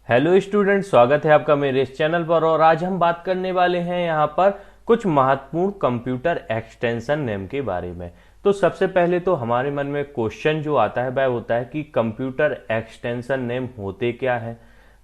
Hello student, स्वागत है आपका मेरे इस चैनल पर। और आज हम बात करने वाले हैं यहाँ पर कुछ महत्वपूर्ण कंप्यूटर एक्सटेंशन नेम के बारे में। तो सबसे पहले तो हमारे मन में क्वेश्चन जो आता है वह होता है कि कंप्यूटर एक्सटेंशन नेम होते क्या है।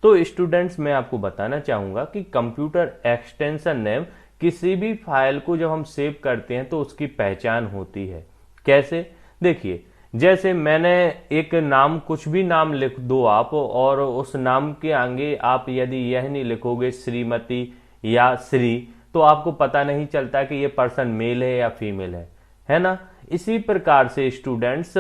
तो स्टूडेंट्स, मैं आपको बताना चाहूंगा कि कंप्यूटर एक्सटेंशन नेम किसी भी फाइल को जब हम सेव करते हैं तो उसकी पहचान होती है। कैसे? देखिए, जैसे मैंने एक नाम, कुछ भी नाम लिख दो आप, और उस नाम के आगे आप यदि यह नहीं लिखोगे श्रीमती या श्री, तो आपको पता नहीं चलता कि ये पर्सन मेल है या फीमेल है ना। इसी प्रकार से स्टूडेंट्स,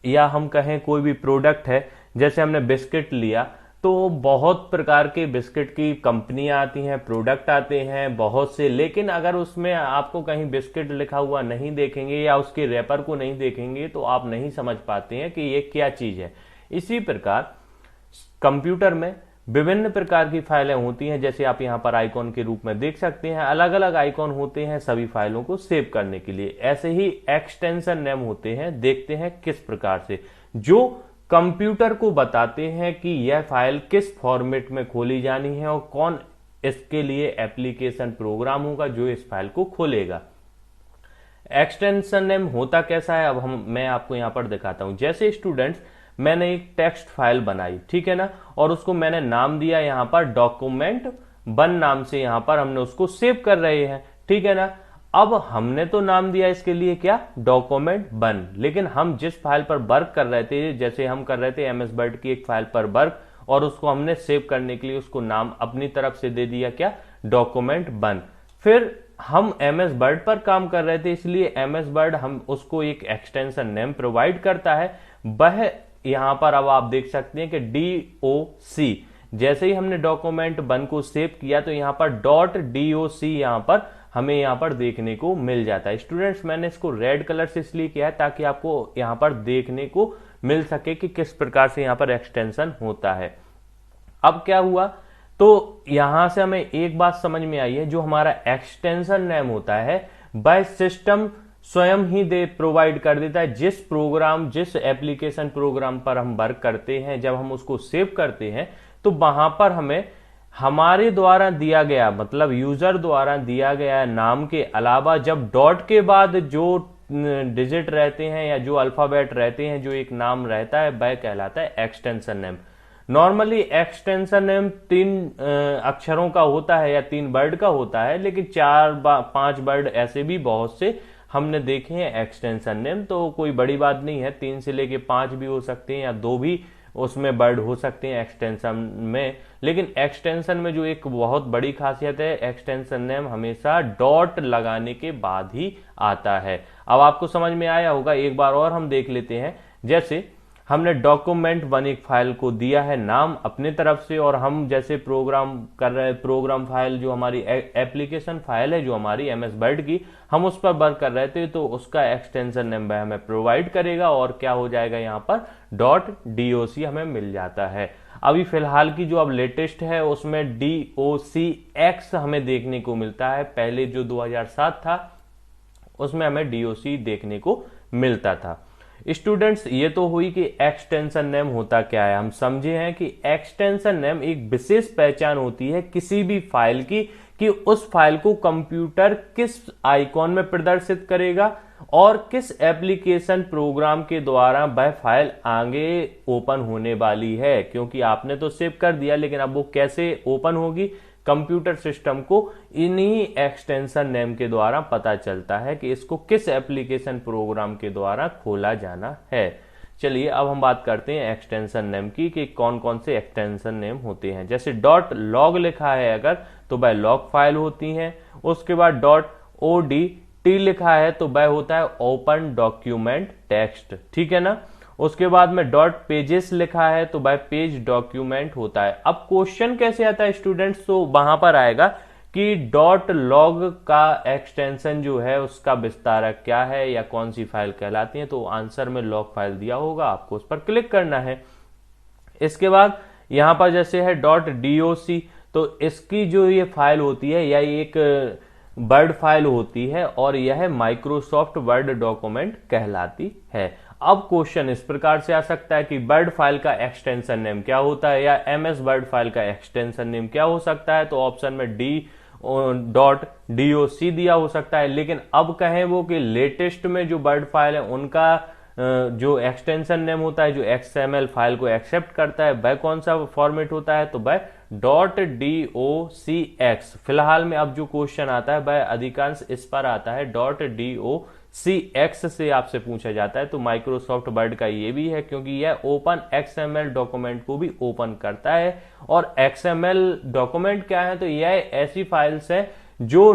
या हम कहें कोई भी प्रोडक्ट है, जैसे हमने बिस्किट लिया, तो बहुत प्रकार के बिस्किट की कंपनियां आती हैं, प्रोडक्ट आते हैं बहुत से, लेकिन अगर उसमें आपको कहीं बिस्किट लिखा हुआ नहीं देखेंगे या उसके रैपर को नहीं देखेंगे तो आप नहीं समझ पाते हैं कि ये क्या चीज है। इसी प्रकार कंप्यूटर में विभिन्न प्रकार की फाइलें होती हैं, जैसे आप यहाँ पर आइकॉन के रूप में देख सकते हैं। अलग अलग आइकॉन होते हैं सभी फाइलों को सेव करने के लिए। ऐसे ही एक्सटेंशन नेम होते हैं। देखते हैं किस प्रकार से, जो कंप्यूटर को बताते हैं कि यह फाइल किस फॉर्मेट में खोली जानी है और कौन इसके लिए एप्लीकेशन प्रोग्राम होगा जो इस फाइल को खोलेगा। एक्सटेंशन नेम होता कैसा है, अब मैं आपको यहां पर दिखाता हूं। जैसे स्टूडेंट्स, मैंने एक टेक्स्ट फाइल बनाई, ठीक है ना, और उसको मैंने नाम दिया यहां पर डॉक्यूमेंट 1 नाम से। यहां पर हमने उसको सेव कर रहे हैं, ठीक है ना। अब हमने तो नाम दिया इसके लिए क्या, डॉक्यूमेंट 1, लेकिन हम जिस फाइल पर वर्क कर रहे थे, जैसे हम कर रहे थे एमएस वर्ड की एक फाइल पर वर्क, और उसको हमने सेव करने के लिए उसको नाम अपनी तरफ से दे दिया क्या, डॉक्यूमेंट 1। फिर हम एमएस वर्ड पर काम कर रहे थे, इसलिए एमएस वर्ड हम उसको एक एक्सटेंशन नेम प्रोवाइड करता है। वह यहां पर अब आप देख सकते हैं कि DOC, जैसे ही हमने डॉक्यूमेंट 1 को सेव किया तो यहां पर .doc यहां पर हमें यहां पर देखने को मिल जाता है। स्टूडेंट्स, मैंने इसको रेड कलर से इसलिए किया है ताकि आपको यहां पर देखने को मिल सके कि किस प्रकार से यहां पर एक्सटेंशन होता है। अब क्या हुआ, तो यहां से हमें एक बात समझ में आई है, जो हमारा एक्सटेंशन नेम होता है वह सिस्टम स्वयं ही प्रोवाइड कर देता है। जिस प्रोग्राम, जिस एप्लीकेशन प्रोग्राम पर हम वर्क करते हैं, जब हम उसको सेव करते हैं तो वहां पर हमें हमारे द्वारा दिया गया, मतलब यूजर द्वारा दिया गया नाम के अलावा जब डॉट के बाद जो डिजिट रहते हैं या जो अल्फाबेट रहते हैं, जो एक नाम रहता है, वह कहलाता है extension name. Normally extension name 3 अक्षरों का होता है या 3 वर्ड का होता है, लेकिन 4-5 वर्ड ऐसे भी बहुत से हमने देखे हैं एक्सटेंशन नेम। तो कोई बड़ी बात नहीं है, 3 से लेके 5 भी हो सकते हैं या 2 भी उसमें वर्ड हो सकते हैं एक्सटेंशन में। लेकिन एक्सटेंशन में जो एक बहुत बड़ी खासियत है, एक्सटेंशन नेम हमेशा डॉट लगाने के बाद ही आता है। अब आपको समझ में आया होगा। एक बार और हम देख लेते हैं। जैसे हमने डॉक्यूमेंट 1 एक फाइल को दिया है नाम अपने तरफ से, और हम जैसे प्रोग्राम कर रहे हैं, प्रोग्राम फाइल जो हमारी एप्लीकेशन फाइल है जो हमारी एमएस वर्ड की, हम उस पर वर्क कर रहे थे, तो उसका एक्सटेंशन नेम हमें प्रोवाइड करेगा और क्या हो जाएगा, यहाँ पर .doc हमें मिल जाता है। अभी फिलहाल की जो अब लेटेस्ट है उसमें docx हमें देखने को मिलता है। पहले जो 2007 था उसमें हमें doc देखने को मिलता था। स्टूडेंट्स, ये तो हुई कि एक्सटेंशन नेम होता क्या है। हम समझे हैं कि एक्सटेंशन नेम एक विशेष पहचान होती है किसी भी फाइल की, कि उस फाइल को कंप्यूटर किस आइकॉन में प्रदर्शित करेगा और किस एप्लीकेशन प्रोग्राम के द्वारा वह फाइल आगे ओपन होने वाली है। क्योंकि आपने तो सेव कर दिया, लेकिन अब वो कैसे ओपन होगी, कंप्यूटर सिस्टम को इन्हीं एक्सटेंशन नेम के द्वारा पता चलता है कि इसको किस एप्लीकेशन प्रोग्राम के द्वारा खोला जाना है। चलिए अब हम बात करते हैं एक्सटेंशन नेम की, कि कौन कौन से एक्सटेंशन नेम होते हैं। जैसे .log लिखा है अगर, तो वह लॉग फाइल होती है। उसके बाद .odt लिखा है तो वह होता है ओपन डॉक्यूमेंट टेक्स्ट, ठीक है ना। उसके बाद में .pages लिखा है तो वह पेज डॉक्यूमेंट होता है। अब क्वेश्चन कैसे आता है स्टूडेंट्स, तो वहां पर आएगा कि .log का एक्सटेंशन जो है उसका विस्तारक क्या है या कौन सी फाइल कहलाती है, तो आंसर में लॉग फाइल दिया होगा, आपको उस पर क्लिक करना है। इसके बाद यहां पर जैसे है .doc, तो इसकी जो ये फाइल होती है या एक वर्ड फाइल होती है और यह माइक्रोसॉफ्ट वर्ड डॉक्यूमेंट कहलाती है। अब क्वेश्चन इस प्रकार से आ सकता है कि वर्ड फाइल का एक्सटेंशन नेम क्या होता है, या एमएस वर्ड फाइल का एक्सटेंशन नेम क्या हो सकता है। तो ऑप्शन में .doc दिया हो सकता है। लेकिन अब कहें वो कि लेटेस्ट में जो वर्ड फाइल है उनका जो एक्सटेंशन नेम होता है, जो XML फाइल को एक्सेप्ट करता है, वह कौन सा फॉर्मेट होता है, तो वह .docx। फिलहाल में अब जो क्वेश्चन आता है वह अधिकांश इस पर आता है, .docx से आपसे पूछा जाता है। तो माइक्रोसॉफ्ट वर्ड का ये भी है, क्योंकि यह ओपन XML डॉक्यूमेंट को भी ओपन करता है। और XML डॉक्यूमेंट क्या है, तो यह ऐसी फाइल्स है जो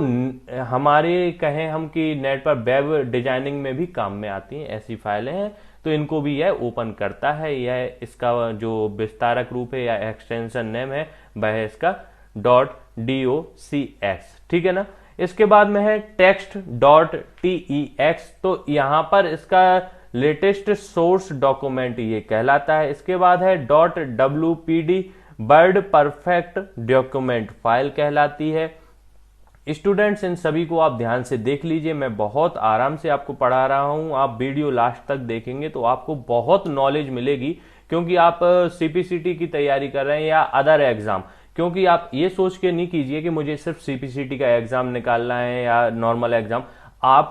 हमारे कहें हम कि नेट पर वेब डिजाइनिंग में भी काम में आती हैं, ऐसी फाइलें हैं। तो इनको भी यह ओपन करता है। यह इसका जो विस्तारक रूप है या एक्सटेंशन नेम है वह है इसका .docx, ठीक है ना। इसके बाद में है text.tex। तो यहां पर इसका लेटेस्ट सोर्स डॉक्यूमेंट ये कहलाता है। इसके बाद है .wpd, word perfect document file कहलाती है। स्टूडेंट्स, इन सभी को आप ध्यान से देख लीजिए, मैं बहुत आराम से आपको पढ़ा रहा हूं। आप वीडियो लास्ट तक देखेंगे तो आपको बहुत नॉलेज मिलेगी, क्योंकि आप CPCT की तैयारी कर रहे हैं या अदर एग्जाम। क्योंकि आप ये सोच के नहीं कीजिए कि मुझे सिर्फ CPCT का एग्जाम निकालना है या नॉर्मल एग्जाम। आप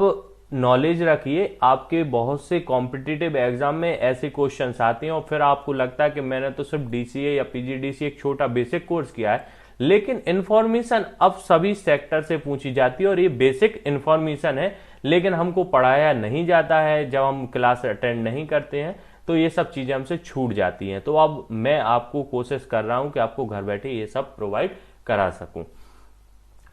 नॉलेज रखिए, आपके बहुत से कॉम्पिटिटिव एग्जाम में ऐसे क्वेश्चंस आते हैं और फिर आपको लगता है कि मैंने तो सिर्फ DCA या PGDCA एक छोटा बेसिक कोर्स किया है, लेकिन इंफॉर्मेशन अब सभी सेक्टर से पूछी जाती है और ये बेसिक इंफॉर्मेशन है, लेकिन हमको पढ़ाया नहीं जाता है। जब हम क्लास अटेंड नहीं करते हैं तो ये सब चीजें हमसे छूट जाती हैं। तो अब मैं आपको कोशिश कर रहा हूं कि आपको घर बैठे ये सब प्रोवाइड करा सकूं।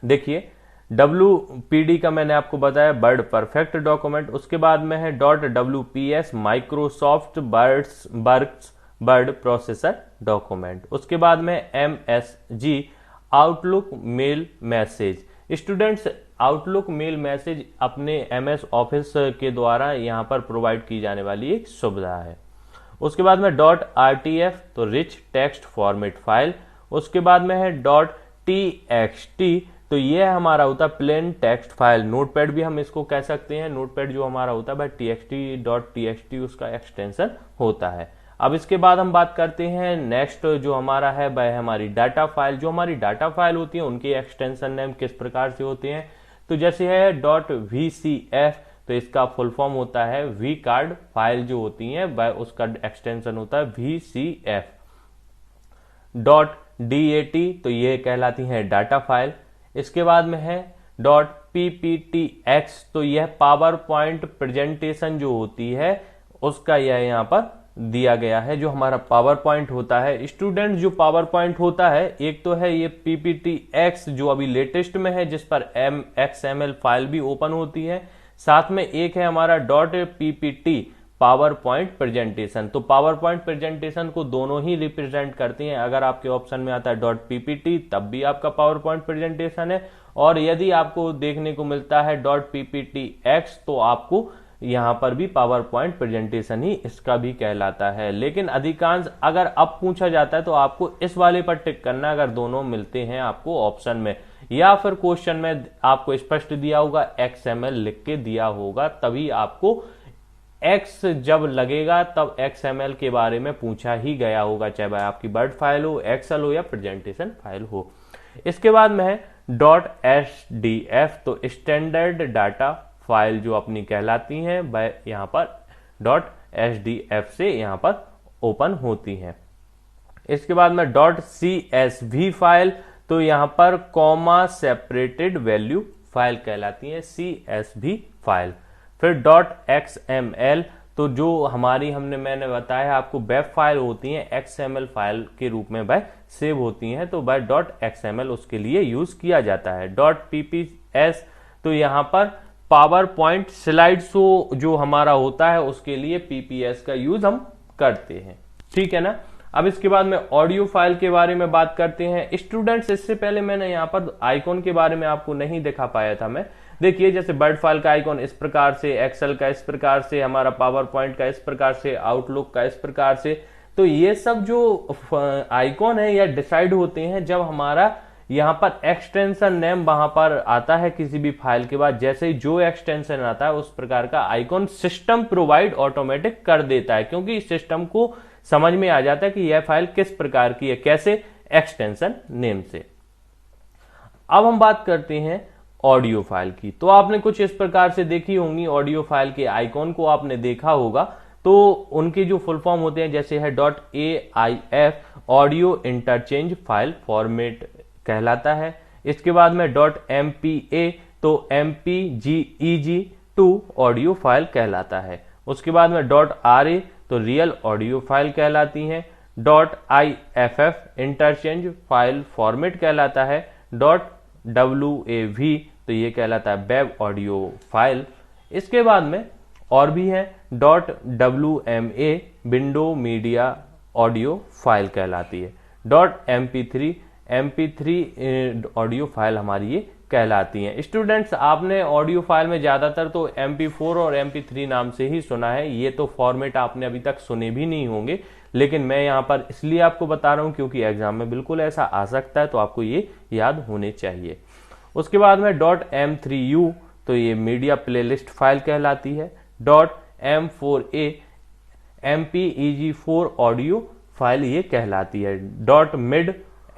देखिए, WPD का मैंने आपको बताया, वर्ड परफेक्ट डॉक्यूमेंट। उसके बाद में है .wps, Microsoft Word processor document. उसके बाद में MSG, Outlook mail message. Students, Outlook mail message अपने MS ऑफिस के द्वारा यहां पर प्रोवाइड की जाने वाली एक सुविधा है। उसके बाद में .rtf, तो रिच टेक्स्ट फॉर्मेट फाइल। उसके बाद में है .txt, तो यह हमारा होता है प्लेन टेक्स्ट फाइल। नोटपैड भी हम इसको कह सकते हैं। नोटपैड जो हमारा होता है .txt उसका एक्सटेंशन होता है। अब इसके बाद हम बात करते हैं नेक्स्ट जो हमारा है वह है हमारी डाटा फाइल। जो हमारी डाटा फाइल होती है उनके एक्सटेंशन नेम किस प्रकार से होते हैं, तो जैसे है .vcf, तो इसका फुल फॉर्म होता है वी कार्ड। फाइल जो होती है वह उसका एक्सटेंशन होता है VCF। .dat, तो ये कहलाती है डाटा फाइल। इसके बाद में है .pptx, तो यह पावर पॉइंट प्रेजेंटेशन जो होती है उसका यह यहाँ पर दिया गया है, जो हमारा पावर पॉइंट होता है। स्टूडेंट, जो पावर पॉइंट होता है, एक तो है ये PPTX जो अभी लेटेस्ट में है, जिस पर XML फाइल भी ओपन होती है। साथ में एक है हमारा .ppt, पावर पॉइंट प्रेजेंटेशन। तो पावर पॉइंट प्रेजेंटेशन को दोनों ही रिप्रेजेंट करती हैं। अगर आपके ऑप्शन में आता है .ppt, तब भी आपका पावर पॉइंट प्रेजेंटेशन है, और यदि आपको देखने को मिलता है .pptx, तो आपको यहां पर भी पावर पॉइंट प्रेजेंटेशन ही इसका भी कहलाता है। लेकिन अधिकांश अगर अब पूछा जाता है तो आपको इस वाले पर टिक करना, अगर दोनों मिलते हैं आपको ऑप्शन में, या फिर क्वेश्चन में आपको स्पष्ट दिया होगा XML लिख के दिया होगा, तभी आपको X जब लगेगा तब XML के बारे में पूछा ही गया होगा, चाहे वह आपकी वर्ड फाइल हो, एक्सेल हो या प्रेजेंटेशन फाइल हो। इसके बाद में है .sdf, तो स्टैंडर्ड डाटा फाइल जो अपनी कहलाती हैं वह यहां पर .sdf से यहां पर ओपन होती हैं। इसके बाद में .csv फाइल, तो यहां पर कॉमा सेपरेटेड वैल्यू फाइल कहलाती है CSV फाइल। फिर .xml, तो जो हमारी मैंने बताया आपको वेब फाइल होती हैं XML फाइल के रूप में वह सेव होती हैं, तो वह .xml उसके लिए यूज किया जाता है। .pps, तो यहां पर पावर पॉइंट स्लाइड शो जो हमारा होता है उसके लिए PPS का यूज हम करते हैं, ठीक है ना। अब इसके बाद में ऑडियो फाइल के बारे में बात करते हैं। स्टूडेंट्स, इससे पहले मैंने यहाँ पर आइकॉन के बारे में आपको नहीं दिखा पाया था मैं। देखिए, जैसे वर्ड फाइल का आइकॉन इस प्रकार से, एक्सेल का इस प्रकार से, हमारा पावर पॉइंट का इस प्रकार से, आउटलुक का इस प्रकार से। तो ये सब जो आइकॉन है यह डिसाइड होते हैं जब हमारा यहाँ पर एक्सटेंशन नेम वहां पर आता है किसी भी फाइल के बाद, जैसे ही जो एक्सटेंशन आता है उस प्रकार का आइकॉन सिस्टम प्रोवाइड ऑटोमेटिक कर देता है, क्योंकि सिस्टम को समझ में आ जाता है कि यह फाइल किस प्रकार की है, कैसे, एक्सटेंशन नेम से। अब हम बात करते हैं ऑडियो फाइल की। तो आपने कुछ इस प्रकार से देखी होंगी, ऑडियो फाइल के आइकॉन को आपने देखा होगा, तो उनके जो फुल फॉर्म होते हैं जैसे है .aif audio interchange file format कहलाता है। इसके बाद में .mpa तो mpeg2 ऑडियो फाइल कहलाता है। उसके बाद में .ra तो रियल ऑडियो फाइल कहलाती हैं। .iff इंटरचेंज फाइल फॉर्मेट कहलाता है। .wav तो ये कहलाता है वेब ऑडियो फाइल। इसके बाद में और भी है .wma window media audio file कहलाती है। .mp3 ऑडियो फाइल हमारी ये कहलाती हैं। स्टूडेंट्स, आपने ऑडियो फाइल में ज्यादातर तो mp4 और mp3 नाम से ही सुना है, ये तो फॉर्मेट आपने अभी तक सुने भी नहीं होंगे, लेकिन मैं यहाँ पर इसलिए आपको बता रहा हूँ क्योंकि एग्जाम में बिल्कुल ऐसा आ सकता है, तो आपको ये याद होने चाहिए। उसके बाद में .m3u तो ये मीडिया प्लेलिस्ट फाइल कहलाती है। .m4a mpeg4 ऑडियो फाइल ये कहलाती है।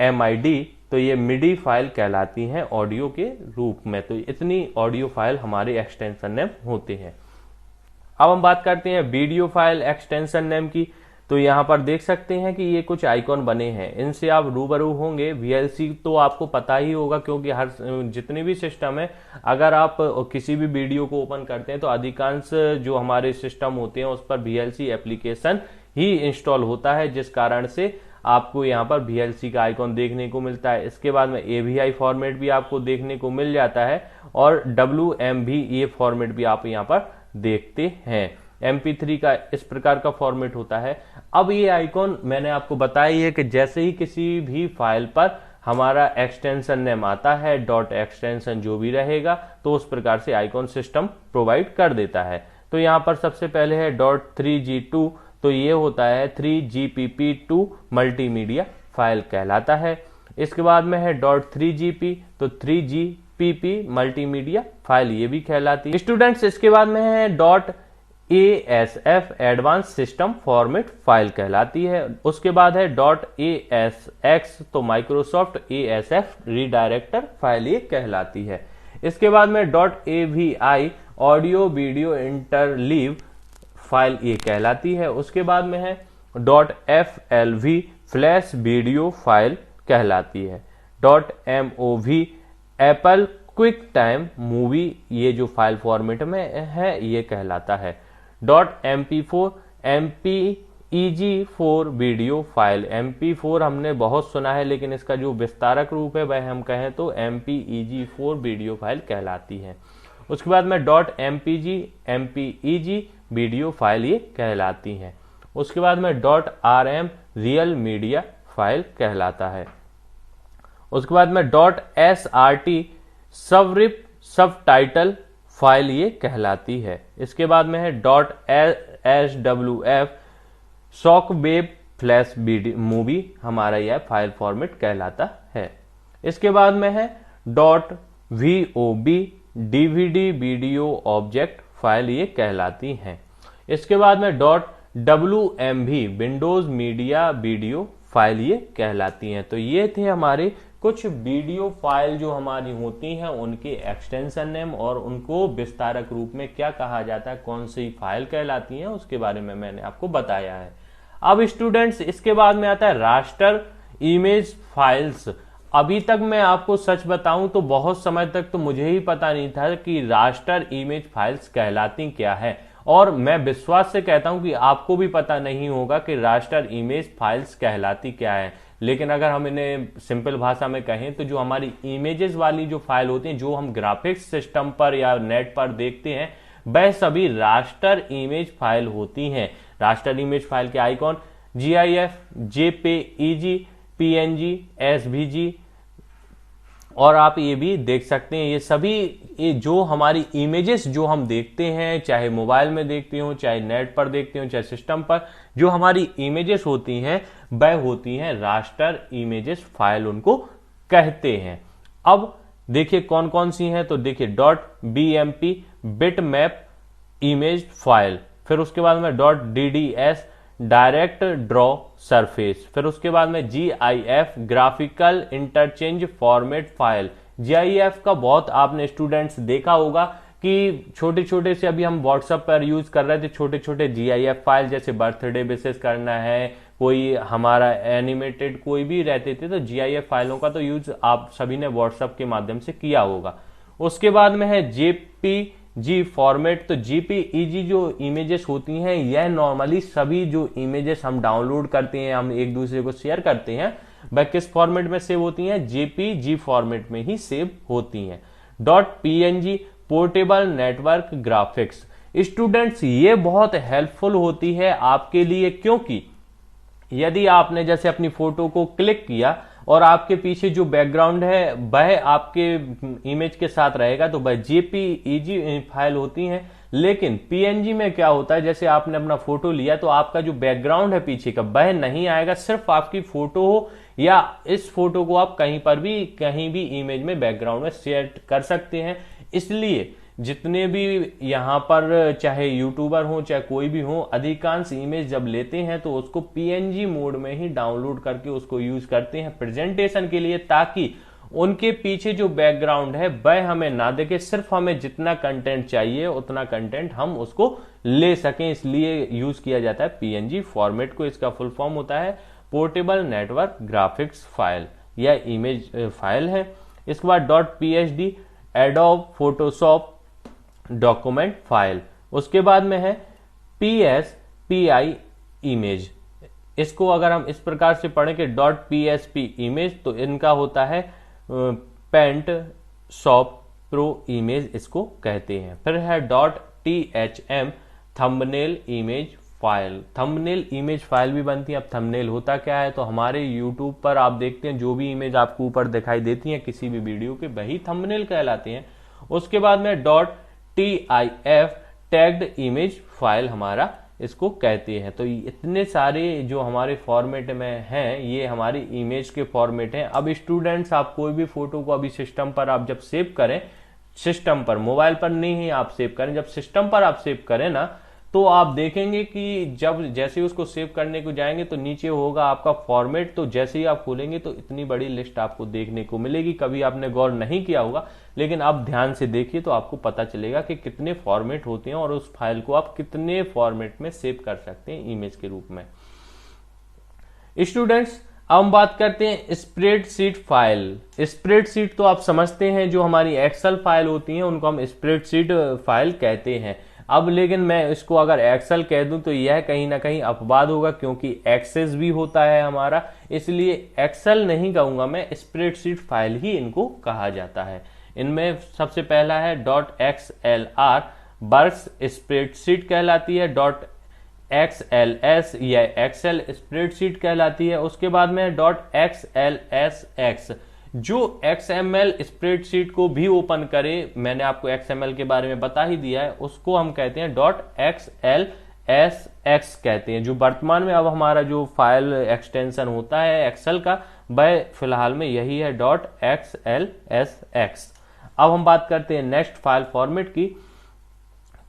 .mid तो ये मिडी फाइल कहलाती हैं ऑडियो के रूप में। तो इतनी ऑडियो फाइल हमारे एक्सटेंशन नेम होते हैं। अब हम बात करते हैं वीडियो फाइल एक्सटेंशन नेम की। तो यहाँ पर देख सकते हैं कि ये कुछ आइकॉन बने हैं, इनसे आप रूबरू होंगे। VLC तो आपको पता ही होगा, क्योंकि हर जितने भी सिस्टम है, अगर आप किसी भी वीडियो को ओपन करते हैं तो अधिकांश जो हमारे सिस्टम होते हैं उस पर VLC एप्लीकेशन ही इंस्टॉल होता है, जिस कारण से आपको यहाँ पर VLC का आइकॉन देखने को मिलता है। इसके बाद में AVI फॉर्मेट भी आपको देखने को मिल जाता है, और WM भी ये फॉर्मेट भी आप यहाँ पर देखते हैं। MP3 का इस प्रकार का फॉर्मेट होता है। अब ये आइकॉन मैंने आपको बताया है कि जैसे ही किसी भी फाइल पर हमारा एक्सटेंशन नेम आता है, डॉट एक्सटेंशन जो भी रहेगा, तो उस प्रकार से आइकॉन सिस्टम प्रोवाइड कर देता है। तो यहाँ पर सबसे पहले है .3g2 तो ये होता है 3GPP2 मल्टीमीडिया फाइल कहलाता है। इसके बाद में है .3GP तो 3GPP मल्टीमीडिया फाइल ये भी कहलाती है। स्टूडेंट्स, इसके बाद में है .ASF advance system format file कहलाती है। उसके बाद है .ASX तो माइक्रोसॉफ्ट ASF रीडायरेक्टर फाइल ये कहलाती है। इसके बाद में .AVI audio video interleave file ये कहलाती है। उसके बाद में है .FLV फ्लैश वीडियो फाइल कहलाती है। .MOV Apple quick time movie ये जो फाइल फॉर्मेट में है ये कहलाता है। .MP4 MPEG4 video file. MP4 हमने बहुत सुना है, लेकिन इसका जो विस्तारक रूप है वह हम कहें तो MPEG4 वीडियो फाइल कहलाती है। उसके बाद में .MPEG वीडियो फाइल ये कहलाती हैं। उसके बाद में .RM रियल मीडिया फाइल कहलाता है। उसके बाद में .SRT सबटाइटल फाइल ये कहलाती है। इसके बाद में है .SWF शॉकवेव फ्लैश मूवी हमारा यह फाइल फॉर्मेट कहलाता है। इसके बाद में है .VOB DVD video object file ये कहलाती हैं। इसके बाद में .WMV Windows media video file ये कहलाती हैं। तो ये थे हमारे कुछ वीडियो फाइल जो हमारी होती हैं उनके एक्सटेंशन नेम, और उनको विस्तारक रूप में क्या कहा जाता है, कौन सी फाइल कहलाती हैं, उसके बारे में मैंने आपको बताया है। अब स्टूडेंट्स, इसके बाद में आता है रास्टर इमेज फाइल्स। अभी तक मैं आपको सच बताऊं तो बहुत समय तक तो मुझे ही पता नहीं था कि रास्टर इमेज फाइल्स कहलाती क्या है, और मैं विश्वास से कहता हूं कि आपको भी पता नहीं होगा कि रास्टर इमेज फाइल्स कहलाती क्या है। लेकिन अगर हम इन्हें सिंपल भाषा में कहें तो जो हमारी इमेजेस वाली जो फाइल होती हैं, जो हम ग्राफिक्स सिस्टम पर या नेट पर देखते हैं, वह सभी रास्टर इमेज फाइल होती हैं। रास्टर इमेज फाइल के icon GIF, JPEG, PNG, SVG, और आप ये भी देख सकते हैं, ये सभी ये जो हमारी इमेजेस जो हम देखते हैं, चाहे मोबाइल में देखते हो, चाहे नेट पर देखते हो, चाहे सिस्टम पर, जो हमारी इमेजेस होती हैं वह होती हैं रास्टर इमेजेस फाइल, उनको कहते हैं। अब देखिए कौन कौन सी हैं, तो देखिए .bmp बिटमैप इमेज फाइल, फिर उसके बाद में .dds डायरेक्ट ड्रॉ सरफेस, फिर उसके बाद में GIF graphical interchange format file. GIF का बहुत आपने स्टूडेंट्स देखा होगा कि छोटे छोटे से, अभी हम व्हाट्सएप पर यूज कर रहे थे छोटे छोटे GIF फाइल, जैसे बर्थडे विशेष करना है, कोई हमारा एनिमेटेड कोई भी रहते थे, तो GIF फाइलों का तो यूज आप सभी ने व्हाट्सएप के माध्यम से किया होगा। उसके बाद में है JPG फॉर्मेट। तो JPEG जो इमेजेस होती हैं, यह नॉर्मली सभी जो इमेजेस हम डाउनलोड करते हैं, हम एक दूसरे को शेयर करते हैं, वह किस फॉर्मेट में सेव होती हैं? JPG फॉर्मेट में ही सेव होती हैं। .png portable network graphics. Students ये बहुत हेल्पफुल होती है आपके लिए, क्योंकि यदि आपने जैसे अपनी फोटो को क्लिक किया और आपके पीछे जो बैकग्राउंड है वह आपके इमेज के साथ रहेगा, तो वह JPEG फाइल होती हैं। लेकिन PNG में क्या होता है, जैसे आपने अपना फोटो लिया तो आपका जो बैकग्राउंड है पीछे का वह नहीं आएगा, सिर्फ आपकी फोटो हो, या इस फोटो को आप कहीं पर भी कहीं भी इमेज में बैकग्राउंड में सेट कर सकते हैं। इसलिए जितने भी यहाँ पर चाहे यूट्यूबर हो चाहे कोई भी हो, अधिकांश इमेज जब लेते हैं तो उसको PNG मोड में ही डाउनलोड करके उसको यूज करते हैं प्रेजेंटेशन के लिए, ताकि उनके पीछे जो बैकग्राउंड है वह हमें ना दिखे, सिर्फ हमें जितना कंटेंट चाहिए उतना कंटेंट हम उसको ले सकें। इसलिए यूज किया जाता है PNG फॉर्मेट को। इसका फुल फॉर्म होता है पोर्टेबल नेटवर्क ग्राफिक्स फाइल या इमेज फाइल है। इसके बाद .PSD adobe Photoshop document file. उसके बाद में है PSPI इमेज। इसको अगर हम इस प्रकार से पढ़ें कि .PSP इमेज, तो इनका होता है पेंट शॉप प्रो इमेज, इसको कहते हैं। फिर है .THM thumbnail image file. Thumbnail image file भी बनती है। अब थंबनेल होता क्या है, तो हमारे यूट्यूब पर आप देखते हैं जो भी इमेज आपको ऊपर दिखाई देती है किसी भी वीडियो के, वही थंबनेल कहलाते हैं। उसके बाद में .TIF टैग्ड इमेज फाइल हमारा इसको कहते हैं। तो इतने सारे जो हमारे फॉर्मेट में हैं, ये हमारी इमेज के फॉर्मेट हैं। अब स्टूडेंट्स, आप कोई भी फोटो को अभी सिस्टम पर आप जब सेव करें, सिस्टम पर, मोबाइल पर नहीं आप सेव करें, जब सिस्टम पर आप सेव करें ना, तो आप देखेंगे कि जब जैसे उसको सेव करने को जाएंगे तो नीचे होगा आपका फॉर्मेट। तो जैसे ही आप खोलेंगे तो इतनी बड़ी लिस्ट आपको देखने को मिलेगी। कभी आपने गौर नहीं किया होगा, लेकिन आप ध्यान से देखिए तो आपको पता चलेगा कि कितने फॉर्मेट होते हैं और उस फाइल को आप कितने फॉर्मेट में सेव कर सकते हैं इमेज के रूप में। स्टूडेंट्स, अब हम बात करते हैं स्प्रेडशीट फाइल। स्प्रेडशीट तो आप समझते हैं, जो हमारी एक्सेल फाइल होती हैं उनको हम स्प्रेडशीट फाइल कहते हैं। अब लेकिन मैं इसको अगर एक्सेल कह दूं तो यह कहीं ना कहीं अपवाद होगा, क्योंकि एक्सेस भी होता है हमारा, इसलिए एक्सेल नहीं कहूंगा मैं, स्प्रेडशीट फाइल ही इनको कहा जाता है। इनमें सबसे पहला है .XLR वर्क्स स्प्रेडशीट कहलाती है, .XLS या एक्सेल स्प्रेडशीट कहलाती है। उसके बाद में .XLSX जो XML स्प्रेडशीट को भी ओपन करे, मैंने आपको XML के बारे में बता ही दिया है, उसको हम कहते हैं .XLSX कहते हैं। जो वर्तमान में अब हमारा जो फाइल एक्सटेंशन होता है एक्सेल का, वह फिलहाल में यही है .XLSX। अब हम बात करते हैं नेक्स्ट फाइल फॉर्मेट की।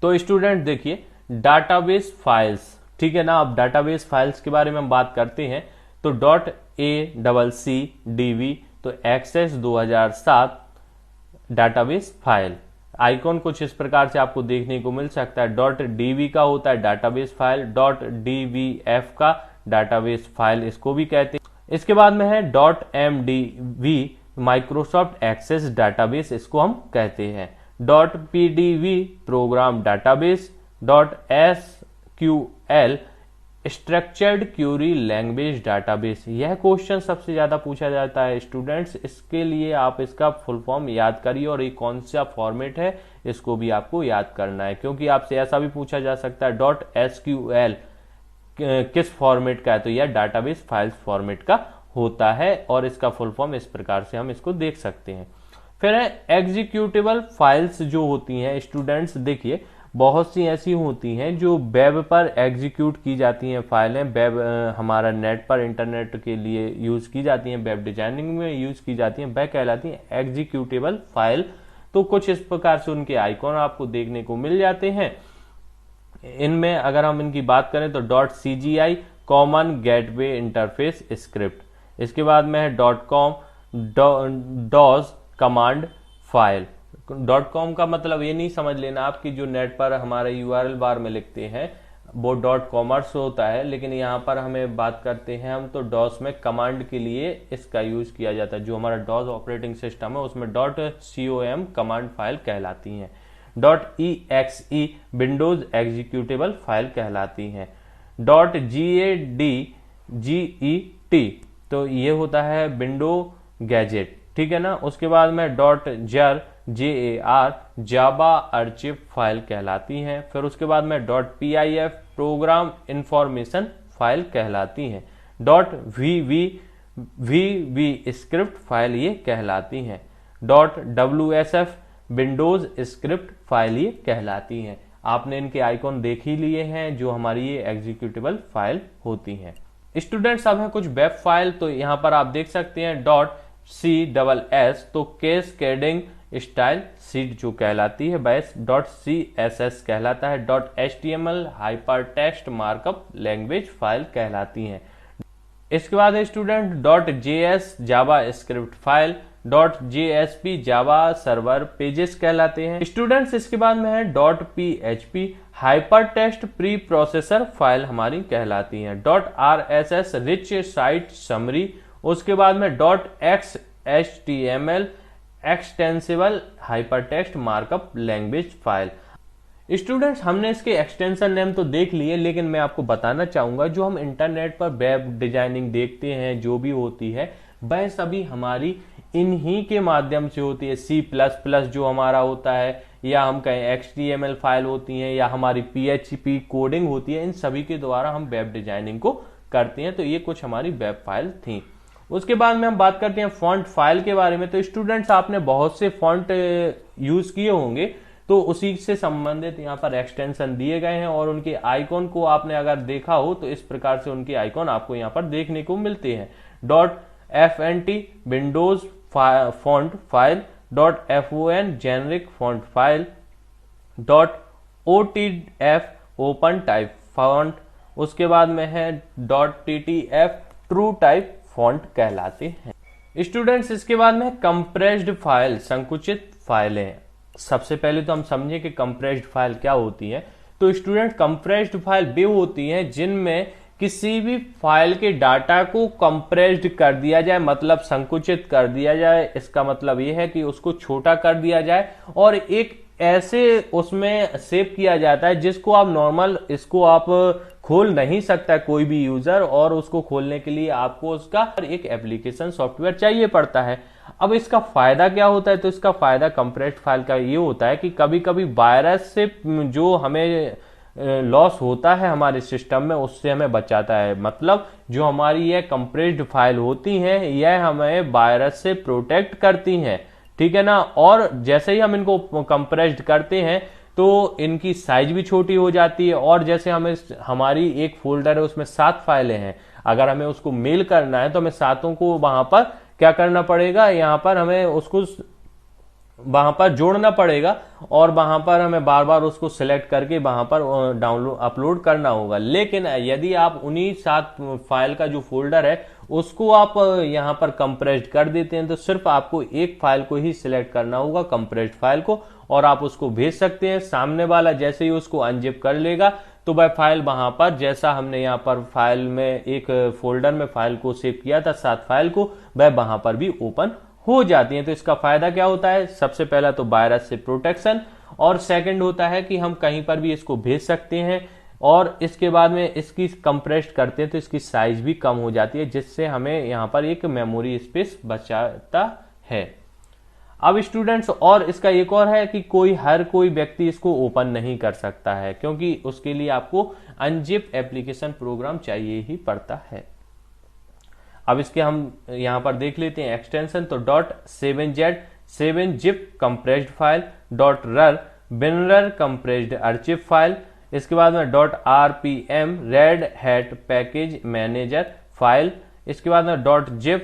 तो स्टूडेंट देखिए, डाटाबेस फाइल्स, ठीक है ना। अब डाटाबेस फाइल्स के बारे में हम बात करते हैं तो .ACCDV, तो एक्सेस 2007 डाटाबेस फाइल। आइकॉन कुछ इस प्रकार से आपको देखने को मिल सकता है। .DV का होता है डाटाबेस फाइल, .DVF का डाटाबेस फाइल इसको भी कहते हैं। इसके बाद में है .MDV माइक्रोसॉफ्ट एक्सेस डाटाबेस, इसको हम कहते हैं। .PDV program database, .SQL structured query language database. यह क्वेश्चन सबसे ज्यादा पूछा जाता है स्टूडेंट्स, इसके लिए आप इसका फुल फॉर्म याद करिए और ये कौन सा फॉर्मेट है इसको भी आपको याद करना है, क्योंकि आपसे ऐसा भी पूछा जा सकता है .SQL किस फॉर्मेट का है, तो यह डाटाबेस फाइल्स फॉर्मेट का होता है और इसका फुल फॉर्म इस प्रकार से हम इसको देख सकते हैं। फिर है एग्जीक्यूटेबल फाइल्स जो होती हैं स्टूडेंट्स, देखिए बहुत सी ऐसी होती हैं जो वेब पर एग्जीक्यूट की जाती हैं फाइलें, वेब हमारा नेट पर इंटरनेट के लिए यूज की जाती हैं, वेब डिजाइनिंग में यूज की जाती हैं, वह कहलाती हैं एग्जीक्यूटेबल फाइल। तो कुछ इस प्रकार से उनके आइकॉन आपको देखने को मिल जाते हैं। इनमें अगर हम इनकी बात करें तो .cgi common gateway interface script, इसके बाद में है .com DOS command file. .com का मतलब ये नहीं समझ लेना आप कि जो नेट पर हमारे यूआरएल बार में लिखते हैं वो .commerce होता है, लेकिन यहाँ पर हमें बात करते हैं हम तो डॉस में कमांड के लिए इसका यूज किया जाता है। जो हमारा डॉस ऑपरेटिंग सिस्टम है उसमें .com कमांड फाइल कहलाती हैं। .exe विंडोज एग्जीक्यूटेबल फाइल कहलाती हैं। .gadget तो ये होता है विंडो गैजेट, ठीक है ना। उसके बाद में .jar जावा आर्चिव फाइल कहलाती हैं। फिर उसके बाद में .pif प्रोग्राम इंफॉर्मेशन फाइल कहलाती हैं। .vv स्क्रिप्ट फाइल ये कहलाती हैं। .wsf विंडोज स्क्रिप्ट फाइल ये कहलाती हैं। आपने इनके आइकॉन देख ही लिए हैं जो हमारी ये एग्जीक्यूटेबल फाइल होती हैं। स्टूडेंट्स अब है कुछ वेब फाइल, तो यहाँ पर आप देख सकते हैं .css तो कैस्केडिंग स्टाइल शीट जो कहलाती है बस .css कहलाता है। .html hypertext markup language file कहलाती हैं। इसके बाद है student .js JavaScript file, .jsp Java server pages कहलाते हैं। स्टूडेंट्स इसके बाद में है .php hypertext preprocessor file हमारी कहलाती हैं। .rss रिच साइट समरी, उसके बाद में .xhtml extensible hypertext markup language file. Students हमने इसके एक्सटेंशन नेम तो देख लिए, लेकिन मैं आपको बताना चाहूंगा जो हम इंटरनेट पर वेब डिजाइनिंग देखते हैं जो भी होती है वह सभी हमारी इन्हीं के माध्यम से होती है। C++ जो हमारा होता है, या हम कहें HTML फाइल होती हैं, या हमारी PHP कोडिंग होती है, इन सभी के द्वारा हम वेब डिजाइनिंग को करते हैं। तो ये कुछ हमारी वेब फाइल थी। उसके बाद में हम बात करते हैं फॉन्ट फाइल के बारे में। तो स्टूडेंट्स आपने बहुत से फॉन्ट यूज किए होंगे, तो उसी से संबंधित यहाँ पर एक्सटेंशन दिए गए हैं और उनके आइकॉन को आपने अगर देखा हो तो इस प्रकार से उनके आइकॉन आपको यहाँ पर देखने को मिलते हैं। .fnt Windows font file, .fon generic font file, .otf open type font, उसके बाद में है .ttf ट्रू टाइप फॉन्ट कहलाते हैं। स्टूडेंट्स इसके बाद में कंप्रेस्ड फाइल संकुचित फाइलें। सबसे पहले तो हम समझे कि कंप्रेस्ड फाइल क्या होती है। तो स्टूडेंट कंप्रेस्ड फाइल वे होती हैं जिनमें किसी भी फाइल के डाटा को कंप्रेस्ड कर दिया जाए, मतलब संकुचित कर दिया जाए। इसका मतलब यह है कि उसको छोटा कर दिया जाए और एक ऐसे उसमें सेव किया जाता है जिसको आप नॉर्मल इसको आप खोल नहीं सकता कोई भी यूजर, और उसको खोलने के लिए आपको उसका एक एप्लीकेशन सॉफ्टवेयर चाहिए पड़ता है। अब इसका फायदा क्या होता है? तो इसका फायदा कंप्रेस्ड फाइल का ये होता है कि कभी कभी वायरस से जो हमें लॉस होता है हमारे सिस्टम में, उससे हमें बचाता है। मतलब जो हमारी ये कंप्रेस्ड फाइल होती हैं यह हमें वायरस से प्रोटेक्ट करती हैं, ठीक है ना। और जैसे ही हम इनको कंप्रेस्ड करते हैं तो इनकी साइज भी छोटी हो जाती है। और जैसे हमें हमारी एक फोल्डर है उसमें 7 फाइलें हैं, अगर हमें उसको मेल करना है तो हमें सातों को वहां पर क्या करना पड़ेगा, यहाँ पर हमें उसको वहां पर जोड़ना पड़ेगा और वहां पर हमें बार बार उसको सिलेक्ट करके वहां पर डाउनलोड अपलोड करना होगा। लेकिन यदि आप उन्हीं 7 फाइल का जो फोल्डर है उसको आप यहां पर कंप्रेस्ड कर देते हैं तो सिर्फ आपको एक फाइल को ही सिलेक्ट करना होगा, कंप्रेस्ड फाइल को, और आप उसको भेज सकते हैं। सामने वाला जैसे ही उसको अनजिप कर लेगा तो वह फाइल वहां पर, जैसा हमने यहाँ पर फाइल में एक फोल्डर में फाइल को सेव किया था 7 फाइल को, वह वहां पर भी ओपन हो जाती है। तो इसका फायदा क्या होता है? सबसे पहला तो वायरस से प्रोटेक्शन, और सेकंड होता है कि हम कहीं पर भी इसको भेज सकते हैं। और इसके बाद में इसकी कंप्रेस्ड करते हैं तो इसकी साइज भी कम हो जाती है, जिससे हमें यहाँ पर एक मेमोरी स्पेस बचाता है। अब स्टूडेंट्स और इसका एक और है कि हर कोई व्यक्ति इसको ओपन नहीं कर सकता है, क्योंकि उसके लिए आपको अनजिप एप्लीकेशन प्रोग्राम चाहिए ही पड़ता है। अब इसके हम यहां पर देख लेते हैं एक्सटेंशन। तो .7z 7 zip compressed file, .rar winner compressed archive file, इसके बाद में .rpm red hat package manager file, इसके बाद में .zip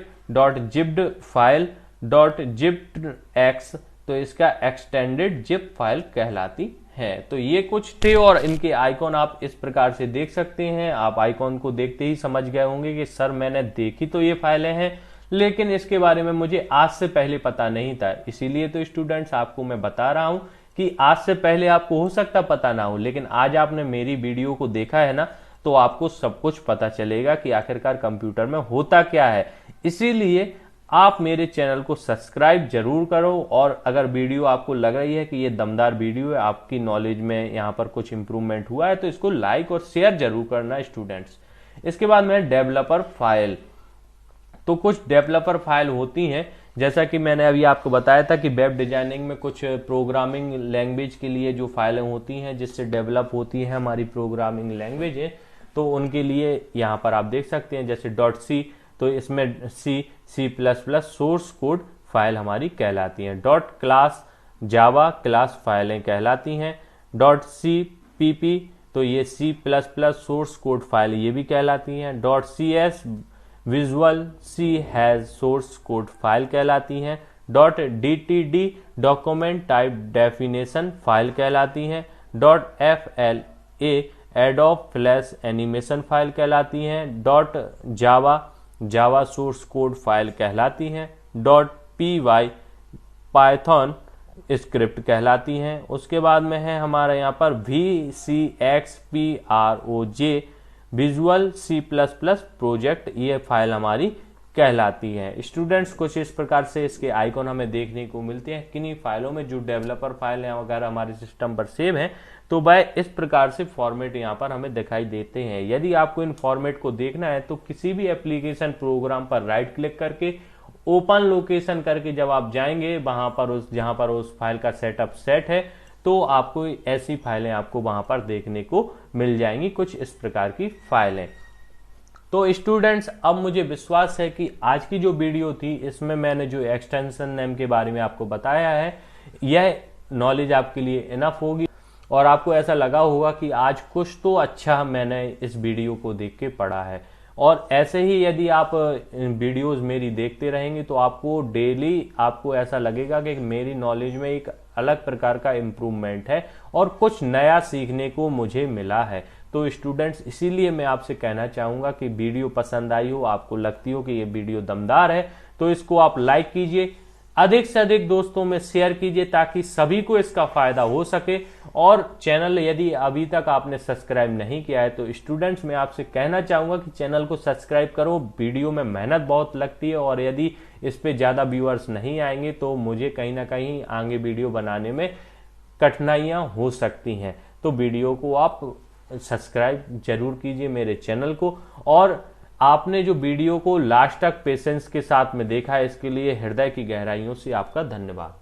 .zipped फाइल, .zippedx तो इसका एक्सटेंडेड जिप फाइल कहलाती है। तो ये कुछ थे और इनके आइकॉन आप इस प्रकार से देख सकते हैं। आप आइकॉन को देखते ही समझ गए होंगे कि सर मैंने देखी तो ये फाइलें हैं, लेकिन इसके बारे में मुझे आज से पहले पता नहीं था। इसीलिए तो स्टूडेंट्स आपको मैं बता रहा हूं कि आज से पहले आपको हो सकता पता ना हो, लेकिन आज आपने मेरी वीडियो को देखा है ना, तो आपको सब कुछ पता चलेगा कि आखिरकार कंप्यूटर में होता क्या है। इसीलिए आप मेरे चैनल को सब्सक्राइब जरूर करो, और अगर वीडियो आपको लग रही है कि ये दमदार वीडियो है, आपकी नॉलेज में यहाँ पर कुछ इंप्रूवमेंट हुआ है, तो इसको लाइक और शेयर जरूर करना स्टूडेंट्स। इसके बाद में डेवलपर फाइल, तो कुछ डेवलपर फाइल होती हैं, जैसा कि मैंने अभी आपको बताया था कि वेब डिजाइनिंग में कुछ प्रोग्रामिंग लैंग्वेज के लिए जो फाइलें होती हैं जिससे डेवलप होती है हमारी प्रोग्रामिंग लैंग्वेज है, तो उनके लिए यहाँ पर आप देख सकते हैं जैसे .c, तो इसमें C++ सोर्स कोड फाइल हमारी कहलाती हैं। .class जावा क्लास फाइलें कहलाती हैं। .cpp तो ये C++ सोर्स कोड फाइल ये भी कहलाती हैं। .cs visual C hash source code file कहलाती हैं। .dtd document type definition file कहलाती हैं। .fla Adobe Flash animation file कहलाती हैं। जावा सोर्स कोड फाइल कहलाती हैं। .py पाइथन स्क्रिप्ट कहलाती हैं। उसके बाद में है हमारे यहाँ पर VCXPROJ विजुअल C++ प्रोजेक्ट, ये फाइल हमारी कहलाती है। स्टूडेंट्स कुछ इस प्रकार से इसके आइकॉन हमें देखने को मिलते हैं। किन्हीं फाइलों में जो डेवलपर फाइल है अगर हमारे सिस्टम पर सेव है तो वह इस प्रकार से फॉर्मेट यहाँ पर हमें दिखाई देते हैं। यदि आपको इन फॉर्मेट को देखना है तो किसी भी एप्लीकेशन प्रोग्राम पर राइट क्लिक करके ओपन लोकेशन करके जब आप जाएंगे वहां पर जहां पर उस फाइल का सेटअप सेट है, तो आपको ऐसी फाइलें आपको वहां पर देखने को मिल जाएंगी, कुछ इस प्रकार की फाइलें। तो स्टूडेंट्स अब मुझे विश्वास है कि आज की जो वीडियो थी इसमें मैंने जो एक्सटेंशन नेम के बारे में आपको बताया है, यह नॉलेज आपके लिए इनफ होगी और आपको ऐसा लगा होगा कि आज कुछ तो अच्छा मैंने इस वीडियो को देख के पढ़ा है। और ऐसे ही यदि आप वीडियोस मेरी देखते रहेंगे तो आपको डेली आपको ऐसा लगेगा कि मेरी नॉलेज में एक अलग प्रकार का इम्प्रूवमेंट है और कुछ नया सीखने को मुझे मिला है। तो स्टूडेंट्स इसीलिए मैं आपसे कहना चाहूंगा कि वीडियो पसंद आई हो, आपको लगती हो कि ये वीडियो दमदार है, तो इसको आप लाइक कीजिए, अधिक से अधिक दोस्तों में शेयर कीजिए ताकि सभी को इसका फायदा हो सके। और चैनल यदि अभी तक आपने सब्सक्राइब नहीं किया है तो स्टूडेंट्स मैं आपसे कहना चाहूंगा कि चैनल को सब्सक्राइब करो। वीडियो में मेहनत बहुत लगती है और यदि इस पे ज्यादा व्यूअर्स नहीं आएंगे तो मुझे कहीं ना कहीं आगे वीडियो बनाने में कठिनाइयां हो सकती हैं। तो वीडियो को आप सब्सक्राइब जरूर कीजिए मेरे चैनल को, और आपने जो वीडियो को लास्ट तक पेशेंस के साथ में देखा है इसके लिए हृदय की गहराइयों से आपका धन्यवाद।